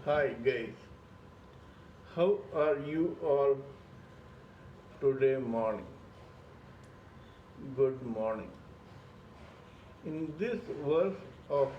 Hi guys, how are you all today morning? Good morning. In this verse of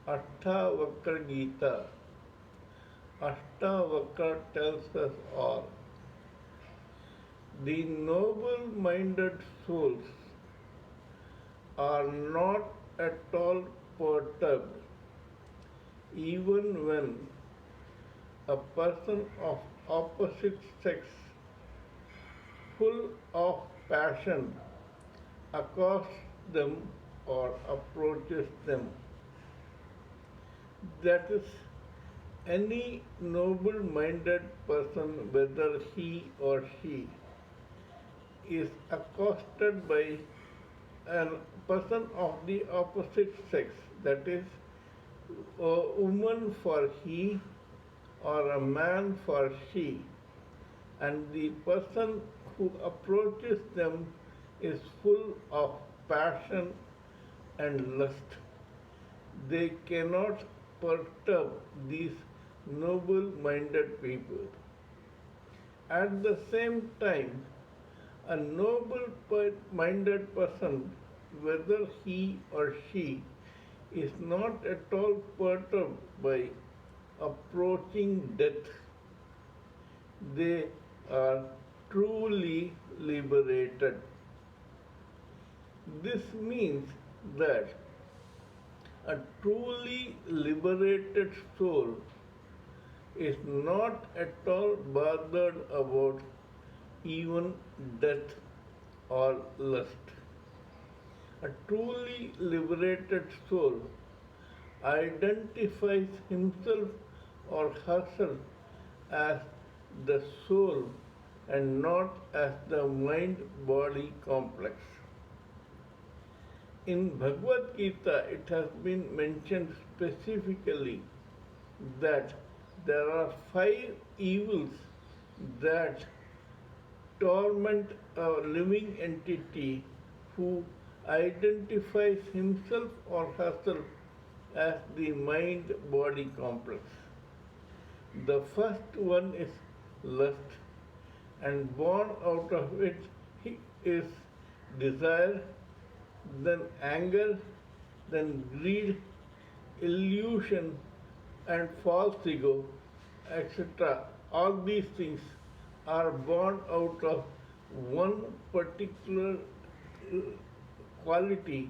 Ashtavakra Gita, Ashtavakra tells us all the noble minded souls are not at all perturbed even when a person of opposite sex, full of passion, accosts them or approaches them. That is, any noble minded person, whether he or she is accosted by a person of the opposite sex, that is, a woman for he or a man for she, and the person who approaches them is full of passion and lust. They cannot perturb these noble minded people. At the same time, a noble minded person, whether he or she, is not at all perturbed by approaching death. They are truly liberated. This means that a truly liberated soul is not at all bothered about even death or lust. A truly liberated soul identifies himself or herself as the soul and not as the mind body complex. In Bhagavad Gita, it has been mentioned specifically that there are five evils that torment a living entity who identifies himself or herself as the mind body complex. The first one is lust, and born out of it is desire, then anger, then greed, illusion, and false ego, etc. All these things are born out of one particular quality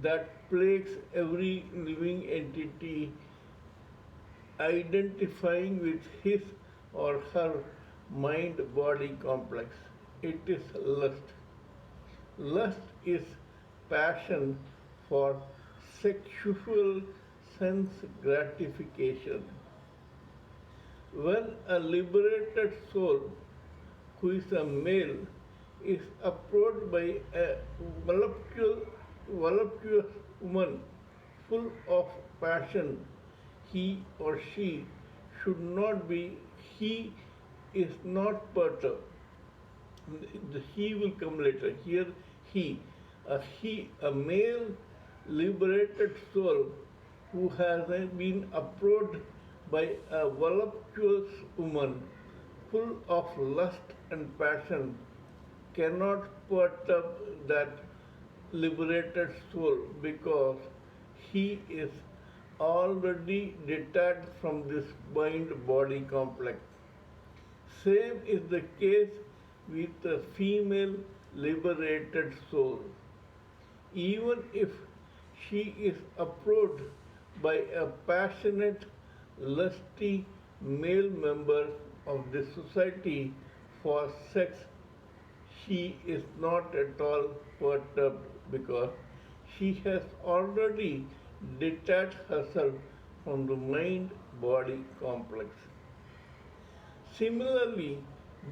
that plagues every living entity identifying with his or her mind body complex. It is lust. Lust is passion for sexual sense gratification. When a liberated soul, who is a male, is approached by a voluptuous woman full of passion, he or she should not be, he is not perturbed. The he will come later. Here, a male liberated soul who has been approached by a voluptuous woman full of lust and passion cannot perturb that liberated soul because he is already detached from this mind body complex. Same is the case with the female liberated soul. Even if she is approached by a passionate, lusty male member of the society for sex, she is not at all perturbed because she has already detached herself from the mind body complex. Similarly,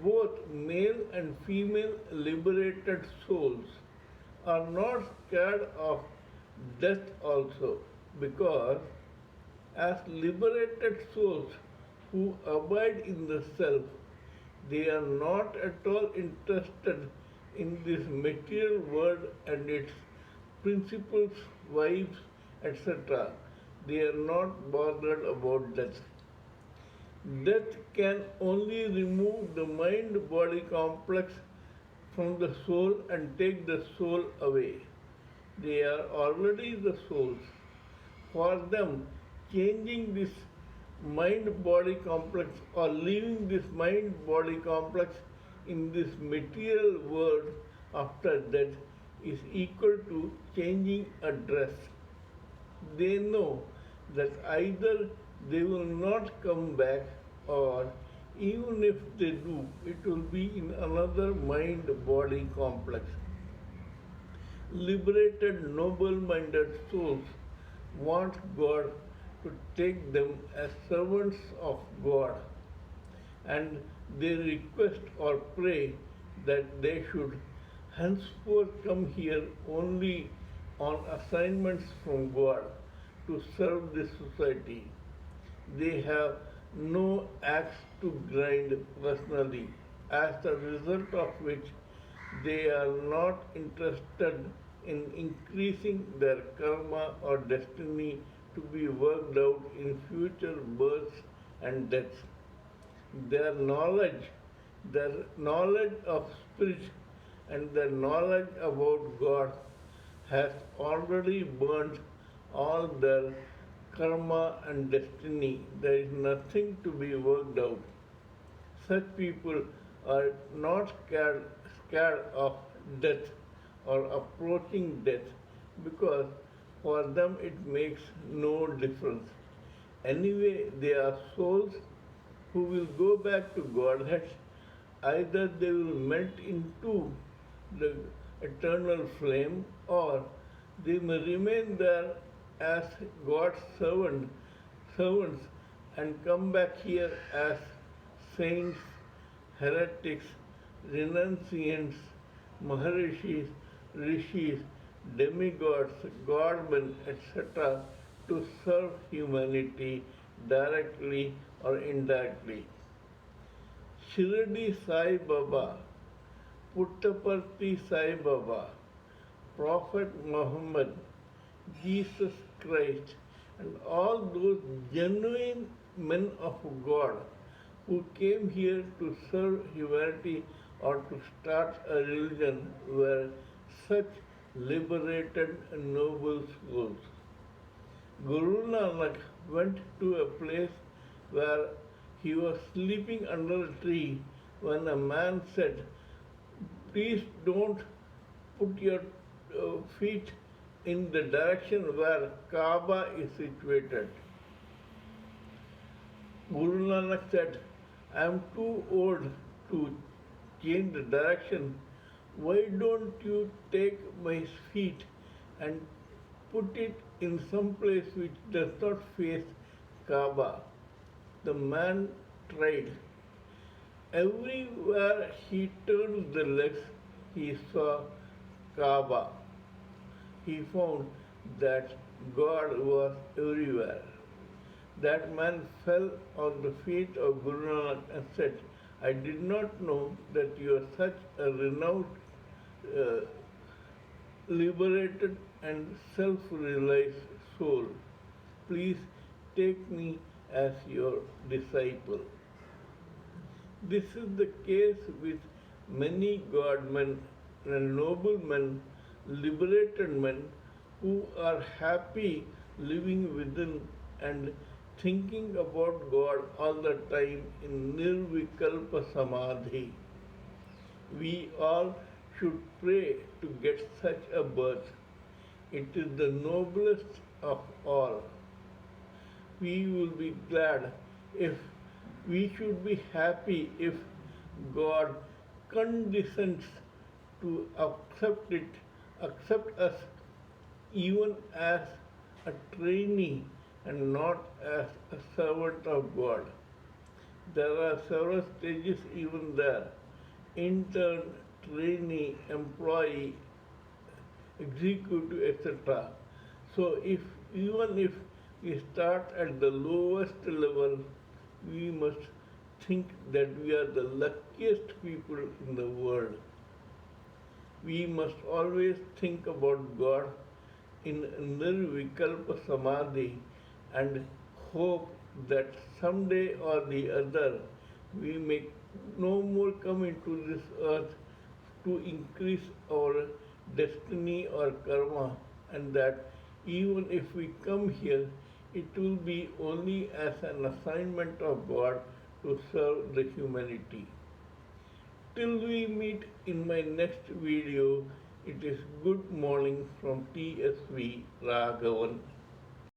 both male and female liberated souls are not scared of death also because as liberated souls who abide in the self, they are not at all interested in this material world and its principles, vibes, etc. They are not bothered about death. Death can only remove the mind body complex from the soul and take the soul away. They are already the souls. For them, changing this mind body complex or leaving this mind body complex in this material world after death is equal to changing a dress. They know that either they will not come back, or even if they do, it will be in another mind body complex. Liberated, noble minded souls want God to take them as servants of God, and they request or pray that they should henceforth come here only on assignments from God to serve this society. They have no axe to grind personally, as the result of which they are not interested in increasing their karma or destiny to be worked out in future births and deaths. Their knowledge of spirit and their knowledge about God has already burnt all their karma and destiny. There is nothing to be worked out. Such people are not scared of death or approaching death because for them it makes no difference. Anyway, they are souls who will go back to Godhead. Either they will melt into the eternal flame, or they may remain there as God's servants and come back here as saints, heretics, renunciants, maharishis, rishis, demigods, godmen, etc. to serve humanity directly or indirectly. Shirdi Sai Baba, Puttaparthi Sai Baba, Prophet Muhammad, Jesus Christ, and all those genuine men of God who came here to serve humanity or to start a religion were such liberated and noble souls. Guru Nanak went to a place where he was sleeping under a tree when a man said, "Please don't put your feet in the direction where Kaaba is situated." Guru Nanak said, "I am too old to change the direction. Why don't you take my feet and put it in some place which does not face Kaaba?" The man tried. Everywhere he turned the legs, he saw Kaaba. He found that God was everywhere. That man fell on the feet of Guru Nanak and said, "I did not know that you are such a renowned, uh, liberated and self-realized soul. Please take me as your disciple." This is the case with many godmen and noblemen, liberated men who are happy living within and thinking about God all the time in nirvikalpa samadhi. We all should pray to get such a birth. It is the noblest of all. We will be glad if we should be happy if God condescends to accept us even as a trainee and not as a servant of God. There are several stages even there: intern, trainee, employee, executive, etc. So even if we start at the lowest level, we must think that we are the luckiest people in the world. We must always think about God in nirvikalpa samadhi and hope that someday or the other we may no more come into this earth to increase our destiny or karma, and that even if we come here, it will be only as an assignment of God to serve the humanity. Till we meet in my next video, it is good morning from TSV Raghavan.